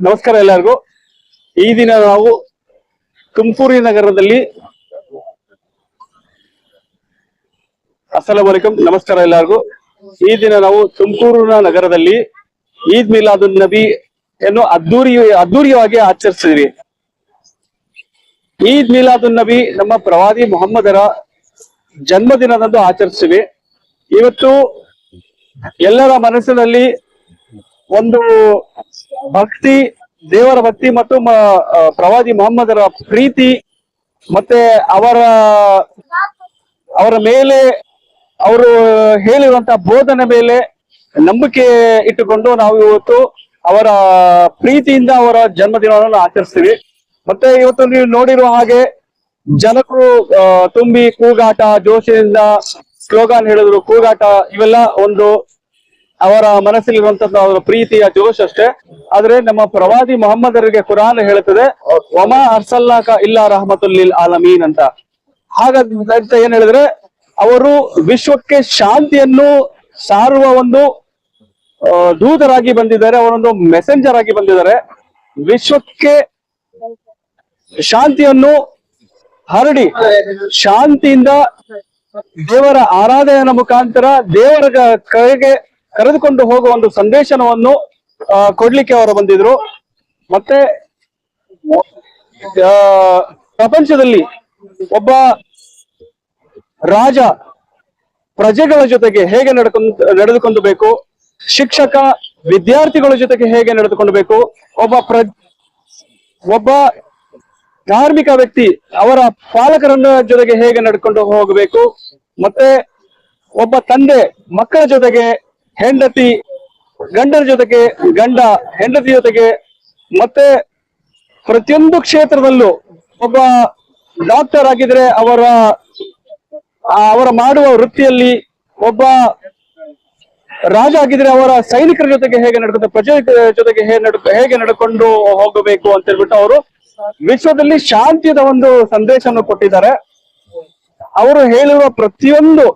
ನಮಸ್ಕಾರ ಎಲ್ಲರಿಗೂ. ಈ ದಿನ ನಾವು ತುಮಕೂರು ನಗರದಲ್ಲಿ ಅಸ್ಸಲಾಮು ಅಲೈಕುಂ. ನಮಸ್ಕಾರ ಎಲ್ಲರಿಗೂ. ಈ ದಿನ ನಾವು ತುಮಕೂರು ನಗರದಲ್ಲಿ ಈದ್ ಮಿಲಾದುನ್ ನಬಿ ಅನ್ನು ಅದ್ದೂರಿಯಾಗಿ ಆಚರಿಸಿದ್ವಿ. ಈದ್ ಮಿಲಾದುನ್ ನಬಿ ನಮ್ಮ ಪ್ರವಾದಿ ಮೊಹಮ್ಮದರ ಜನ್ಮದಿನದಂದು ಆಚರಿಸ್ತೀವಿ. ಇವತ್ತು ಎಲ್ಲರ ಮನಸ್ಸಿನಲ್ಲಿ ಒಂದು ಭಕ್ತಿ, ದೇವರ ಭಕ್ತಿ ಮತ್ತು ಪ್ರವಾದಿ ಮೊಹಮ್ಮದರ ಪ್ರೀತಿ ಮತ್ತೆ ಅವರ ಮೇಲೆ ಅವರು ಹೇಳಿರುವಂತಹ ಬೋಧನೆ ಮೇಲೆ ನಂಬಿಕೆ ಇಟ್ಟುಕೊಂಡು ನಾವು ಇವತ್ತು ಅವರ ಪ್ರೀತಿಯಿಂದ ಅವರ ಜನ್ಮದಿನವನ್ನು ಆಚರಿಸ್ತೀವಿ. ಮತ್ತೆ ಇವತ್ತು ನೀವು ನೋಡಿರುವ ಹಾಗೆ ಜನರು ತುಂಬಿ ಕೂಗಾಟ, ಜೋಶಿನಿಂದ ಸ್ಲೋಗಾನ್ ಹೇಳಿದ್ರು, ಕೂಗಾಟ ಇವೆಲ್ಲ ಒಂದು ಅವರ ಮನಸ್ಸಲ್ಲಿರುವಂತಹ ಅವರ ಪ್ರೀತಿಯ ಜೋಶ್ ಅಷ್ಟೇ. ಆದ್ರೆ ನಮ್ಮ ಪ್ರವಾದಿ ಮೊಹಮ್ಮದರಿಗೆ ಕುರಾನ್ ಹೇಳುತ್ತದೆ, ವಮಾ ಅರ್ಸಲ್ನಾಕ ಇಲ್ಲಾ ರಹಮತುಲ್ ಲಿಲ್ ಆಲಮೀನ್ ಅಂತ. ಹಾಗಂತ ಏನ್ ಹೇಳಿದ್ರೆ, ಅವರು ವಿಶ್ವಕ್ಕೆ ಶಾಂತಿಯನ್ನು ಸಾರುವ ಒಂದು ದೂತರಾಗಿ ಬಂದಿದ್ದಾರೆ, ಅವರೊಂದು ಮೆಸೆಂಜರ್ ಆಗಿ ಬಂದಿದ್ದಾರೆ. ವಿಶ್ವಕ್ಕೆ ಶಾಂತಿಯನ್ನು ಹರಡಿ ಶಾಂತಿಯಿಂದ ದೇವರ ಆರಾಧನೆಯ ಮುಖಾಂತರ ದೇವರ ಕಡೆಗೆ ಕರೆದುಕೊಂಡು ಹೋಗುವ ಒಂದು ಸಂದೇಶವನ್ನು ಕೊಡ್ಲಿಕ್ಕೆ ಅವರು ಬಂದಿದ್ರು. ಮತ್ತೆ ಪ್ರಪಂಚದಲ್ಲಿ ಒಬ್ಬ ರಾಜ ಪ್ರಜೆಗಳ ಜೊತೆಗೆ ಹೇಗೆ ನಡೆದುಕೊಂಡು ಬೇಕು, ಶಿಕ್ಷಕ ವಿದ್ಯಾರ್ಥಿಗಳ ಜೊತೆಗೆ ಹೇಗೆ ನಡೆದುಕೊಂಡು ಬೇಕು, ಒಬ್ಬ ಧಾರ್ಮಿಕ ವ್ಯಕ್ತಿ ಅವರ ಪಾಲಕರನ್ನ ಜೊತೆಗೆ ಹೇಗೆ ನಡ್ಕೊಂಡು ಹೋಗಬೇಕು, ಮತ್ತೆ ಒಬ್ಬ ತಂದೆ ಮಕ್ಕಳ ಜೊತೆಗೆ, ಹೆಂಡತಿ ಗಂಡನ ಜೊತೆಗೆ, ಗಂಡ ಹೆಂಡತಿ ಜೊತೆಗೆ, ಮತ್ತೆ ಪ್ರತಿಯೊಂದು ಕ್ಷೇತ್ರದಲ್ಲೂ ಒಬ್ಬ ಡಾಕ್ಟರ್ ಆಗಿದ್ರೆ ಅವರ ಮಾಡುವ ವೃತ್ತಿಯಲ್ಲಿ, ಒಬ್ಬ ರಾಜ ಆಗಿದ್ರೆ ಅವರ ಸೈನಿಕರ ಜೊತೆಗೆ ಹೇಗೆ ಪ್ರಜೆ ಜೊತೆಗೆ ಹೇಗೆ ನಡ್ಕೊಂಡು ಹೋಗಬೇಕು ಅಂತ ಹೇಳ್ಬಿಟ್ಟು ಅವರು ವಿಶ್ವದಲ್ಲಿ ಶಾಂತಿಯ ಒಂದು ಸಂದೇಶವನ್ನು ಕೊಟ್ಟಿದ್ದಾರೆ. ಅವರು ಹೇಳಿರುವ ಪ್ರತಿಯೊಂದು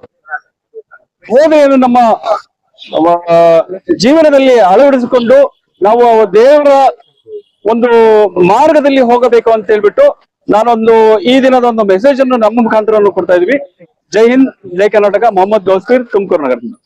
ಬೋಧನೆಯನ್ನು ನಮ್ಮ ಜೀವನದಲ್ಲಿ ಅಳವಡಿಸಿಕೊಂಡು ನಾವು ದೇವರ ಒಂದು ಮಾರ್ಗದಲ್ಲಿ ಹೋಗಬೇಕು ಅಂತ ಹೇಳ್ಬಿಟ್ಟು ನಾನೊಂದು ಈ ದಿನದ ಒಂದು ಮೆಸೇಜ್ ಅನ್ನು ನಮ್ಮ ಮುಖಾಂತರ ಕೊಡ್ತಾ ಇದೀವಿ. ಜೈ ಹಿಂದ್, ಜೈ ಕರ್ನಾಟಕ. ಮೊಹಮ್ಮದ್ ಗೌಸ್ಪೀರ್, ತುಮಕೂರು ನಗರದಿಂದ.